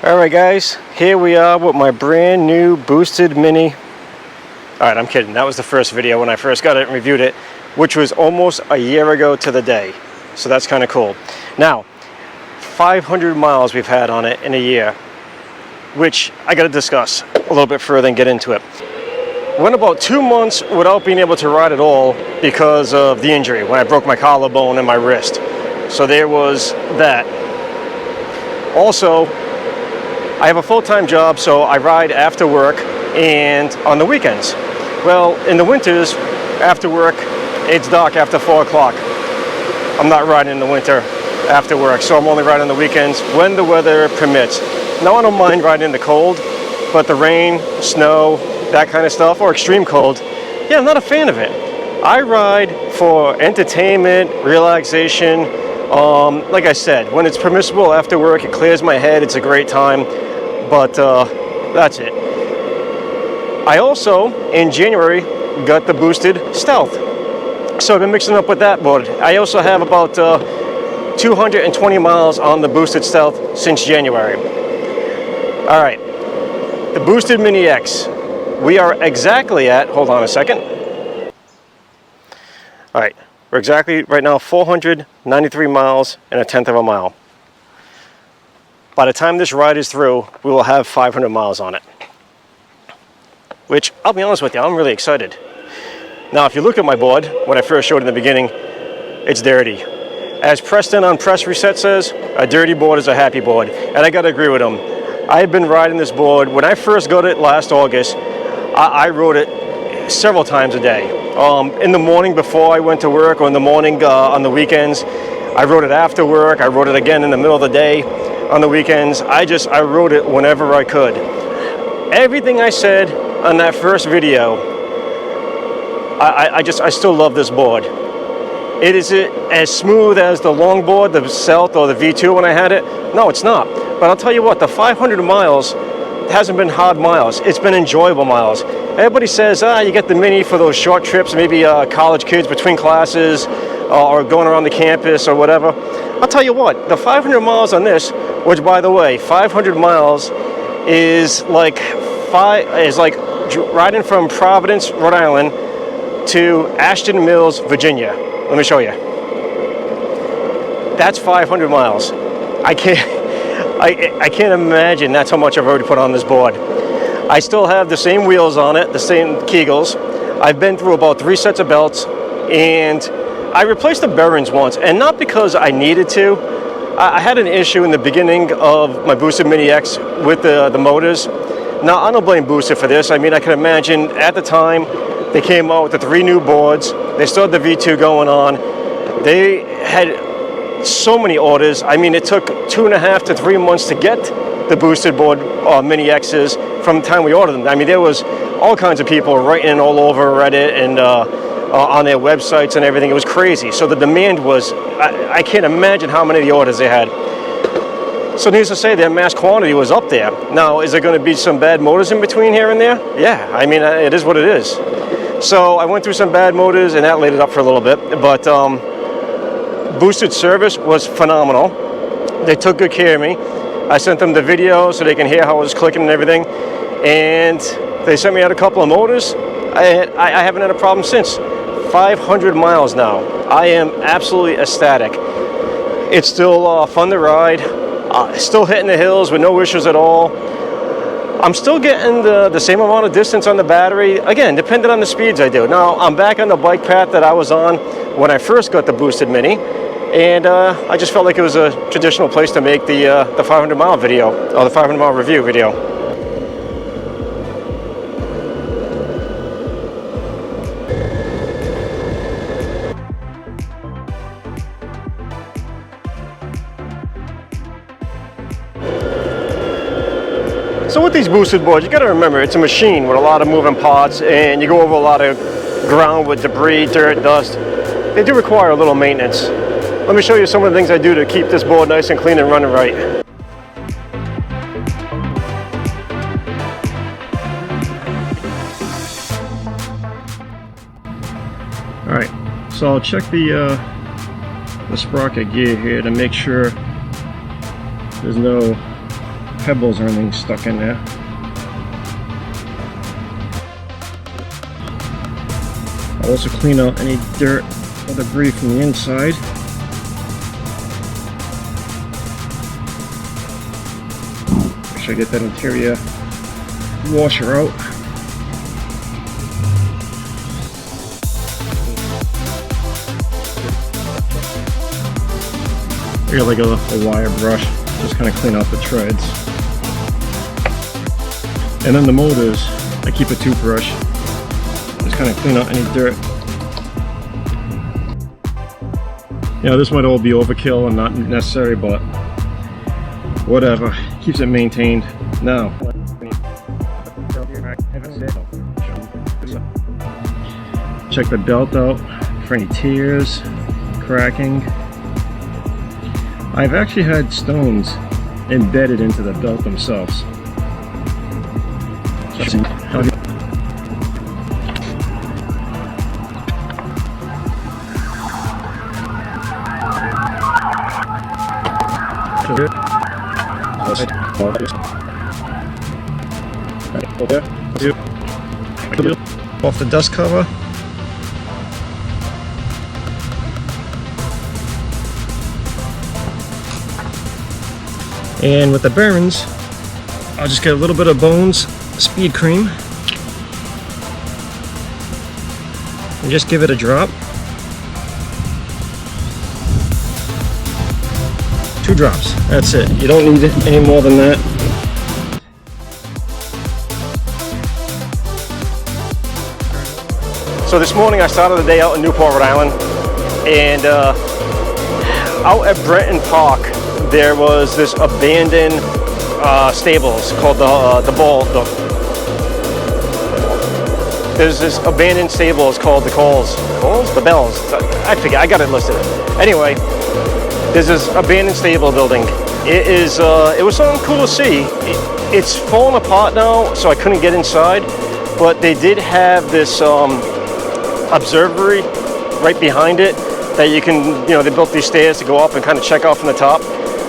Alright guys, here we are with my brand new boosted Mini. Alright, I'm kidding. That was the first video when I first got it and reviewed it, which was almost a year ago to the day. So that's kind of cool. Now, 500 miles we've had on it in a year, which I got to discuss a little bit further and get into it. Went about 2 months without being able to ride at all because of the injury when I broke my collarbone and my wrist. So there was that. Also, I have a full-time job, so I ride after work and on the weekends. Well, in the winters, after work, it's dark after 4 o'clock. I'm not riding in the winter after work, so I'm only riding on the weekends when the weather permits. Now, I don't mind riding in the cold, but the rain, snow, that kind of stuff, or extreme cold, yeah, I'm not a fan of it. I ride for entertainment, relaxation. Like I said, when it's permissible after work, it clears my head, it's a great time, but that's it. I also, in January, got the boosted Stealth. So I've been mixing up with that board. I also have about 220 miles on the boosted Stealth since January. All right, the boosted Mini X. We are exactly at, hold on a second. All right, we're exactly right now 493 miles and 1/10 of a mile. By the time this ride is through, we will have 500 miles on it. Which, I'll be honest with you, I'm really excited. Now, if you look at my board, what I first showed in the beginning, it's dirty. As Preston on Press Reset says, a dirty board is a happy board. And I gotta agree with him. I've been riding this board. When I first got it last August, I rode it several times a day. In the morning before I went to work, or in the morning on the weekends. I rode it after work. I rode it again in the middle of the day on the weekends. I rode it whenever I could. Everything I said on that first video, I still love this board. Is it as smooth as the longboard, the Stealth, or the V2 when I had it? No, it's not. But I'll tell you what, the 500 miles hasn't been hard miles. It's been enjoyable miles. Everybody says, you get the Mini for those short trips, maybe college kids between classes, or going around the campus or whatever. I'll tell you what, the 500 miles on this, which by the way, 500 miles is like riding from Providence, Rhode Island to Ashton Mills, Virginia. Let me show you. That's 500 miles. I can't imagine that's how much I've already put on this board. I still have the same wheels on it, the same Kegels. I've been through about 3 sets of belts, and I replaced the bearings once, and not because I needed to. I had an issue in the beginning of my boosted Mini X with the motors. Now, I don't blame Boosted for this. I mean, I can imagine at the time they came out with the 3 new boards. They still had the V2 going on. They had so many orders. I mean, it took 2.5 to 3 months to get the boosted board Mini X's from the time we ordered them. I mean, there was all kinds of people writing all over Reddit and on their websites and everything. It was crazy. So the demand was, I can't imagine how many of the orders they had. So needless to say, their mass quantity was up there. Now, is there going to be some bad motors in between here and there? Yeah, I mean, it is what it is. So I went through some bad motors, and that laid it up for a little bit. But boosted service was phenomenal. They took good care of me. I sent them the video so they can hear how I was clicking and everything. And they sent me out a couple of motors. I haven't had a problem since. 500 miles now. I am absolutely ecstatic. It's still fun to ride. Still hitting the hills with no issues at all. I'm still getting the same amount of distance on the battery, again, depending on the speeds I do. Now, I'm back on the bike path that I was on when I first got the boosted Mini, and I just felt like it was a traditional place to make the 500 mile video, or the 500 mile review video. So with these boosted boards, you got to remember it's a machine with a lot of moving parts, and you go over a lot of ground with debris, dirt, dust. They do require a little maintenance. Let me show you some of the things I do to keep this board nice and clean and running right. All right, so I'll check the sprocket gear here to make sure there's no pebbles or anything stuck in there. I'll also clean out any dirt or debris from the inside. Make sure I get that interior washer out. I got like a wire brush, just kind of clean out the treads. And then the motors, I keep a toothbrush, just kind of clean out any dirt. You know, this might all be overkill and not necessary, but whatever, keeps it maintained. Now, check the belt out for any tears, cracking. I've actually had stones embedded into the belt themselves. Off the dust cover. And with the bearings, I'll just get a little bit of Bones speed cream and just give it a drop. 2 drops, that's it. You don't need any more than that. So this morning I started the day out in Newport, Rhode Island, and out at Brenton Park there was this abandoned stables called there's this abandoned stables called the Bells. I forget, I got it listed. Anyway, there's this abandoned stable building. It was something cool to see. It's falling apart now, so I couldn't get inside, but they did have this observatory right behind it that you can, they built these stairs to go up and kind of check out from the top.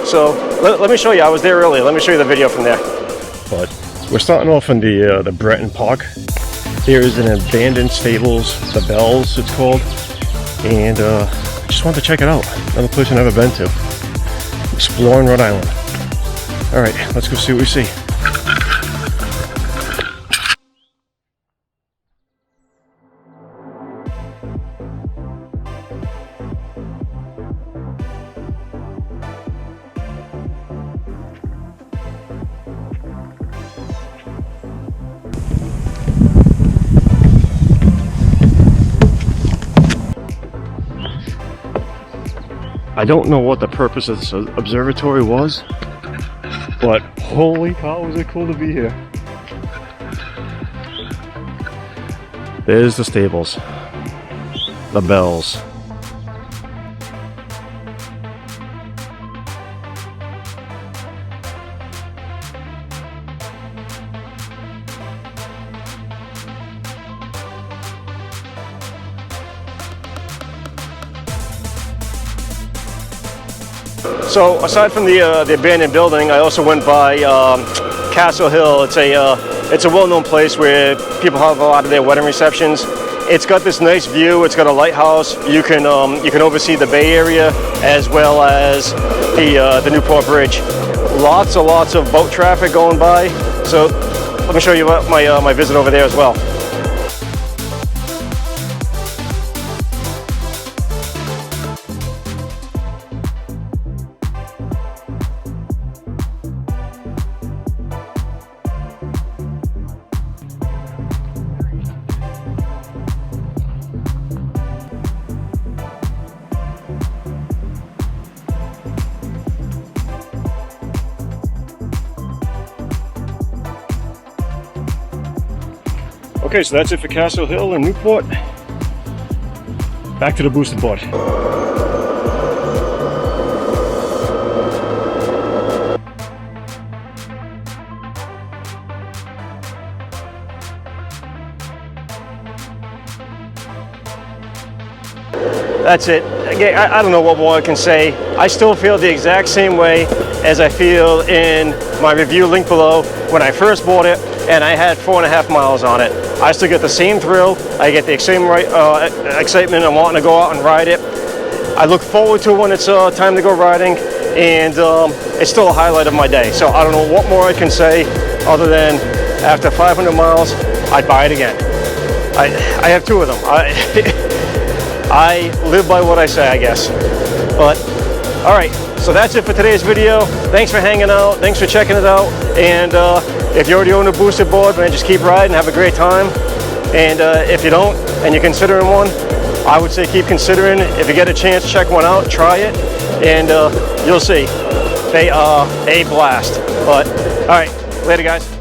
So let me show you. I was there earlier. Let me show you the video from there. But we're starting off in the Brenton Park. Here is an abandoned stables, the Bells it's called, and I just wanted to check it out. Another place I've never been to. Exploring Rhode Island. All right, let's go see what we see. I don't know what the purpose of this observatory was, but holy cow, was it cool to be here. There's the stables, the Bells. So aside from the abandoned building, I also went by Castle Hill. It's a well-known place where people have a lot of their wedding receptions. It's got this nice view. It's got a lighthouse. You can oversee the Bay Area as well as the Newport Bridge. Lots of boat traffic going by. So let me show you my visit over there as well. Okay, so that's it for Castle Hill and Newport. Back to the boosted board. That's it. Again, I don't know what more I can say. I still feel the exact same way as I feel in my review link below when I first bought it, and I had 4.5 miles on it. I still get the same thrill. I get the same excitement of wanting to go out and ride it. I look forward to when it's time to go riding, and it's still a highlight of my day. So I don't know what more I can say other than after 500 miles, I'd buy it again. I have 2 of them. I live by what I say, I guess. But all right, so that's it for today's video. Thanks for hanging out. Thanks for checking it out. And if you already own a booster board, man, just keep riding, have a great time. And if you don't, and you're considering one, I would say keep considering. If you get a chance, check one out, try it, and you'll see. They are a blast. But all right, later, guys.